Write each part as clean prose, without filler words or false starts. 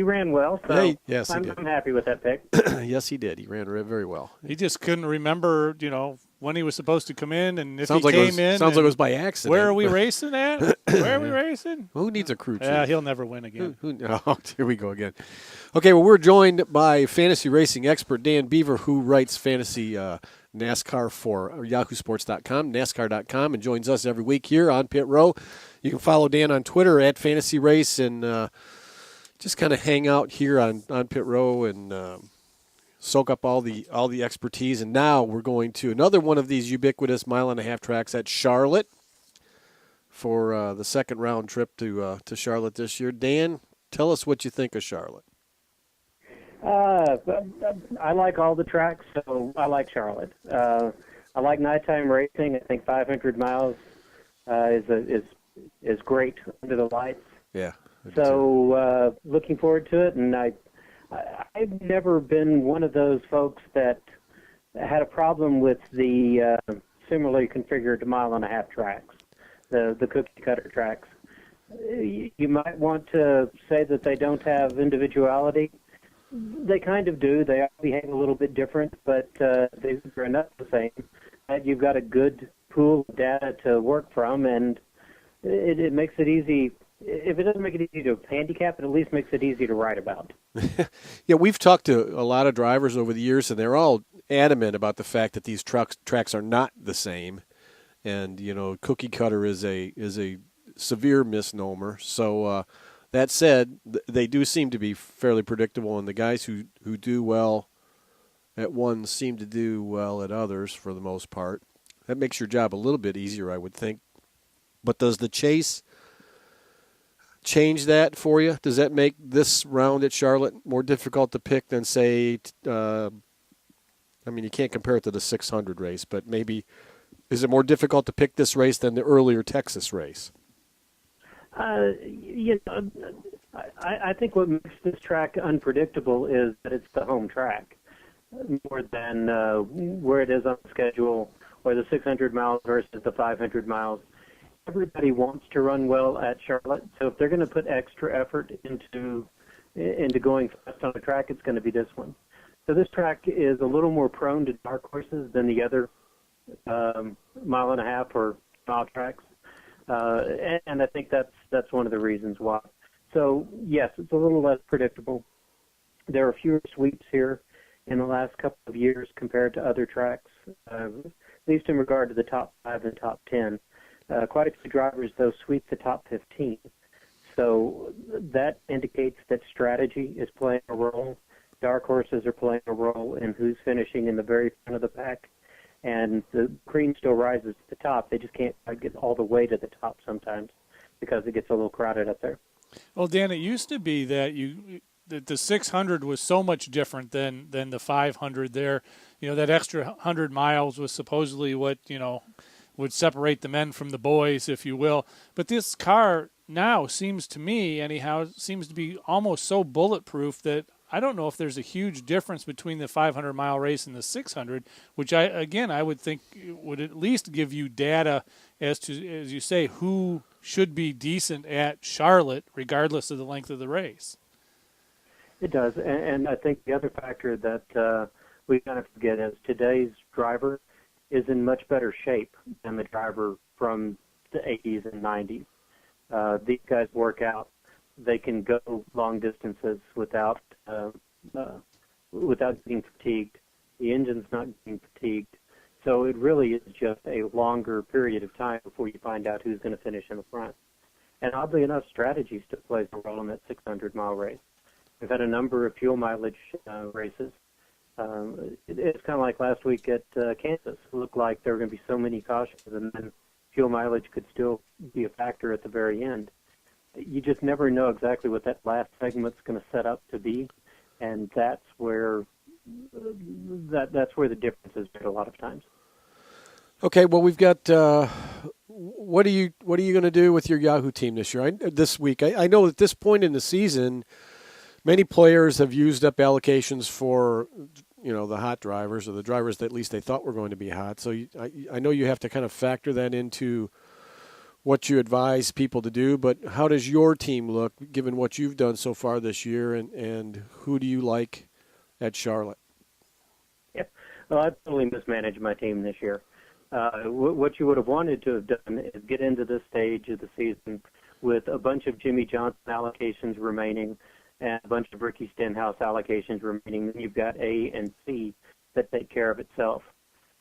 ran well, so yeah, yes, he did. I'm happy with that pick. Yes, he did. He ran very well. He just couldn't remember, when he was supposed to come in, and if Sounds he like came in. Sounds like it was by accident. Where are we racing at? Where are we racing? Who needs a crew chief? Yeah, he'll never win again. Oh, here we go again. Okay, well, we're joined by fantasy racing expert Dan Beaver, who writes fantasy NASCAR for yahoosports.com, NASCAR.com, and joins us every week here on Pit Row. You can follow Dan on Twitter at Fantasy Race and just kind of hang out here on Pit Row and soak up all the expertise. And now we're going to another one of these ubiquitous 1.5 mile tracks at Charlotte for the second round trip to Charlotte this year. Dan, tell us what you think of Charlotte. I like all the tracks, so I like Charlotte. I like nighttime racing. I think 500 miles is great under the lights. Yeah. So looking forward to it, and I've never been one of those folks that had a problem with the similarly configured 1.5 mile tracks, the cookie cutter tracks. You might want to say that they don't have individuality. They kind of do. They all behave a little bit different, but they're enough the same. You've got a good pool of data to work from, and it makes it easy. If it doesn't make it easy to handicap, it at least makes it easy to write about. Yeah, we've talked to a lot of drivers over the years, and they're all adamant about the fact that these tracks are not the same. And cookie cutter is a severe misnomer. So that said, they do seem to be fairly predictable, and the guys who do well at one seem to do well at others for the most part. That makes your job a little bit easier, I would think. But does the chase change that for you? Does that make this round at Charlotte more difficult to pick than, say, you can't compare it to the 600 race, but maybe is it more difficult to pick this race than the earlier Texas race? I think what makes this track unpredictable is that it's the home track more than where it is on the schedule or the 600 miles versus the 500 miles. Everybody wants to run well at Charlotte, so if they're going to put extra effort into going fast on a track, it's going to be this one. So this track is a little more prone to dark horses than the other 1.5 mile or mile tracks, and I think that's one of the reasons why. So yes, it's a little less predictable. There are fewer sweeps here in the last couple of years compared to other tracks, at least in regard to the top 5 and top 10. Quite a few drivers, though, sweep the top 15. So that indicates that strategy is playing a role. Dark horses are playing a role in who's finishing in the very front of the pack. And the cream still rises to the top. They just can't get all the way to the top sometimes because it gets a little crowded up there. Well, Dan, it used to be that the 600 was so much different than the 500 there. That extra 100 miles was supposedly what, would separate the men from the boys, if you will. But this car now seems to me, anyhow, seems to be almost so bulletproof that I don't know if there's a huge difference between the 500-mile race and the 600, which I would think would at least give you data as to, as you say, who should be decent at Charlotte, regardless of the length of the race. It does, and I think the other factor that we kind of forget is today's driver is in much better shape than the driver from the 80s and 90s. These guys work out. They can go long distances without getting fatigued. The engine's not getting fatigued. So it really is just a longer period of time before you find out who's going to finish in the front. And oddly enough, strategy still plays a role in that 600-mile race. We've had a number of fuel mileage races. It's kind of like last week at Kansas. It looked like there were going to be so many cautions, and then fuel mileage could still be a factor at the very end. You just never know exactly what that last segment's going to set up to be, and that's where the difference is made a lot of times. Okay, well, we've got. What are you going to do with your Yahoo team this year? This week, I know at this point in the season, many players have used up allocations for the hot drivers or the drivers that at least they thought were going to be hot. So I know you have to kind of factor that into what you advise people to do, but how does your team look given what you've done so far this year, and who do you like at Charlotte? Yeah, well, I totally mismanaged my team this year. What you would have wanted to have done is get into this stage of the season with a bunch of Jimmy Johnson allocations remaining and a bunch of Ricky Stenhouse allocations remaining. Then you've got A and C that take care of itself.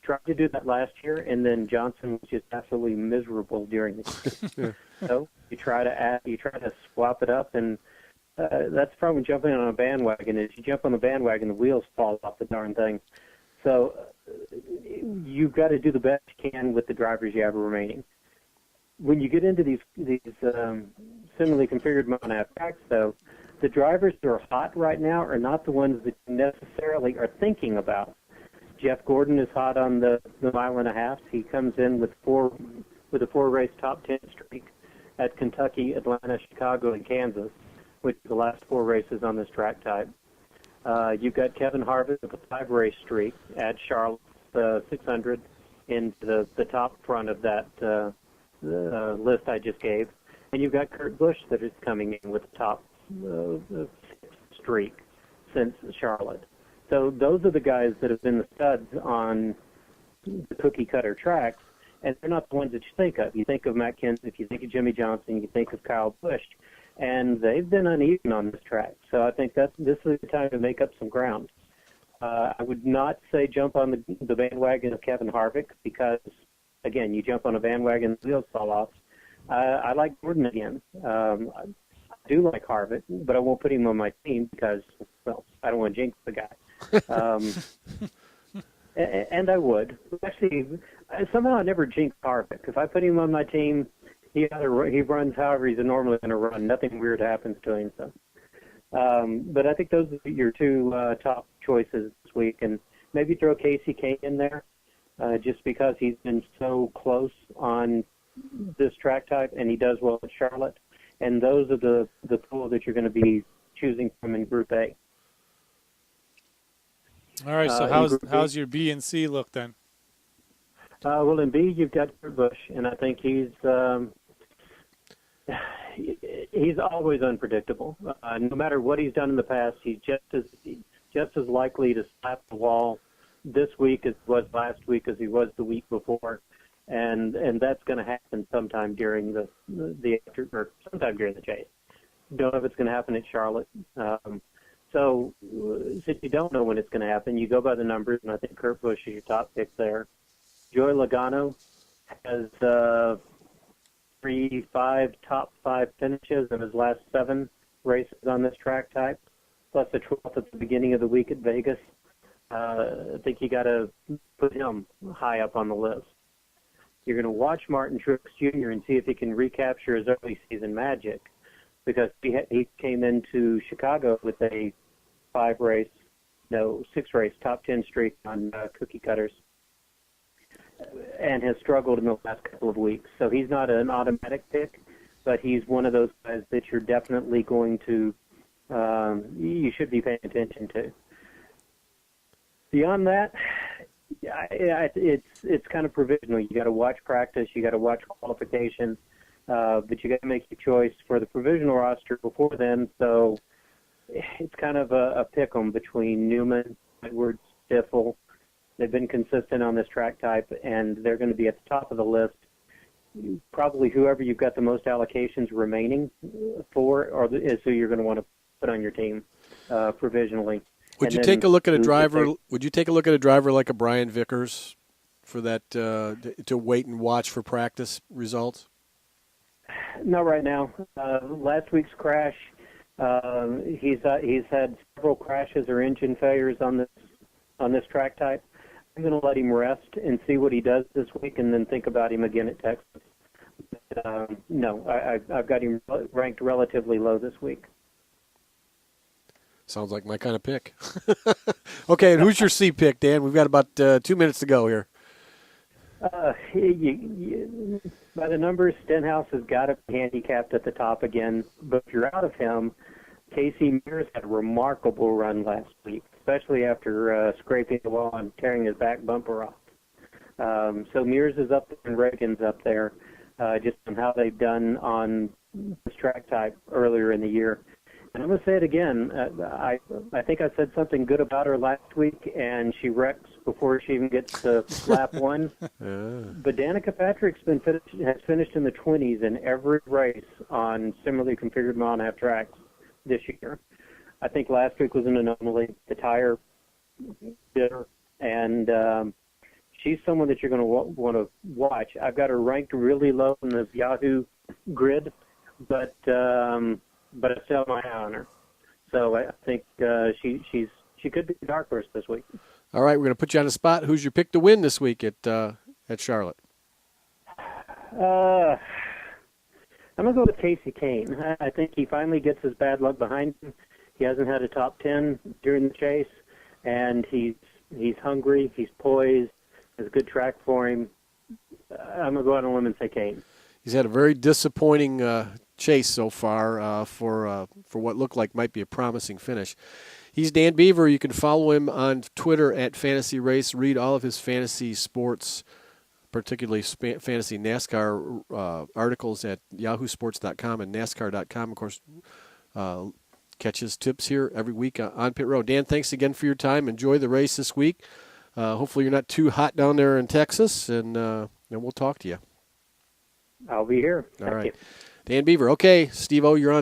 Tried to do that last year, and then Johnson was just absolutely miserable during the year. So you try to swap it up, and that's the problem with jumping on a bandwagon. Is you jump on the bandwagon, the wheels fall off the darn thing. So you've got to do the best you can with the drivers you have remaining. When you get into these similarly configured monad tracks, though, the drivers that are hot right now are not the ones that you necessarily are thinking about. Jeff Gordon is hot on the mile and a half. He comes in with a 4-race top 10 streak at Kentucky, Atlanta, Chicago, and Kansas, which are the last 4 races on this track type. You've got Kevin Harvick with a 5-race streak at Charlotte 600 into the top front of that list I just gave. And you've got Kurt Busch that is coming in with a top 6 streak since Charlotte. So those are the guys that have been the studs on the cookie-cutter tracks, and they're not the ones that you think of. You think of Matt Kenseth, you think of Jimmy Johnson, you think of Kyle Busch, and they've been uneven on this track. So I think this is the time to make up some ground. I would not say jump on the bandwagon of Kevin Harvick because, again, you jump on a bandwagon, the wheels fall off. I like Gordon again. I do like Harvick, but I won't put him on my team because, well, I don't want to jinx the guy. And I would. Actually, somehow I never jinx Harvick. If I put him on my team, he runs however he's normally going to run. Nothing weird happens to him. So, but I think those are your 2 top choices this week, and maybe throw Casey Kane in there, just because he's been so close on this track type, and he does well at Charlotte. And those are the pool that you're going to be choosing from in Group A. All right, so how's your B and C look then? Well, in B, you've got Kurt Busch, and I think he's always unpredictable. No matter what he's done in the past, he's just as likely to slap the wall this week as he was last week as he was the week before, and that's going to happen sometime during the sometime during the chase. Don't know if it's going to happen at Charlotte. So since you don't know when it's going to happen, you go by the numbers, and I think Kurt Busch is your top pick there. Joey Logano has top 5 finishes in his last 7 races on this track type, plus a 12th at the beginning of the week at Vegas. I think you got to put him high up on the list. You're going to watch Martin Truex Jr. and see if he can recapture his early season magic, because he came into Chicago with a 6-race top 10 streak on cookie cutters and has struggled in the last couple of weeks. So he's not an automatic pick, but he's one of those guys that you're definitely going to, you should be paying attention to. Beyond that, it's kind of provisional. You got to watch practice, you got to watch qualifications, but you got to make your choice for the provisional roster before then. So it's kind of a pick-em between Newman, Edwards, Stiffel. They've been consistent on this track type, and they're going to be at the top of the list. Probably whoever you've got the most allocations remaining for is who you're going to want to put on your team provisionally. Would you take a look at a driver? Would you take a look at a driver like a Brian Vickers for that to wait and watch for practice results? Not right now. Last week's crash, he's had several crashes or engine failures on this track type. I'm going to let him rest and see what he does this week, and then think about him again at Texas. No, I've got him ranked relatively low this week. Sounds like my kind of pick. Okay, and who's your C pick, Dan? We've got about 2 minutes to go here. By the numbers, Stenhouse has got to be handicapped at the top again. But if you're out of him, Casey Mears had a remarkable run last week, especially after scraping the wall and tearing his back bumper off. So Mears is up there and Reagan's up there. just on how they've done on this track type earlier in the year. And I'm going to say it again. I think I said something good about her last week, and she wrecks before she even gets to lap one. But Danica Patrick's has finished in the 20s in every race on similarly configured mile-and-a-half tracks this year. I think last week was an anomaly. The tire did her, and she's someone that you're going to want to watch. I've got her ranked really low in the Yahoo grid, but I still have my eye on her. So I think she could be a dark horse this week. All right, we're going to put you on the spot. Who's your pick to win this week at Charlotte? I'm going to go with Casey Kane. I think he finally gets his bad luck behind him. He hasn't had a top 10 during the chase, and he's hungry, he's poised, there's a good track for him. I'm going to go out on a limb and say Kane. He's had a very disappointing chase so far for what looked like might be a promising finish. He's Dan Beaver. You can follow him on Twitter at Fantasy Race. Read all of his fantasy sports, particularly fantasy NASCAR articles at yahoosports.com and NASCAR.com. Of course, catch his tips here every week on Pit Road. Dan, thanks again for your time. Enjoy the race this week. Hopefully you're not too hot down there in Texas, and we'll talk to you. I'll be here. All right. Dan Beaver. Okay, Steve-O, you're on.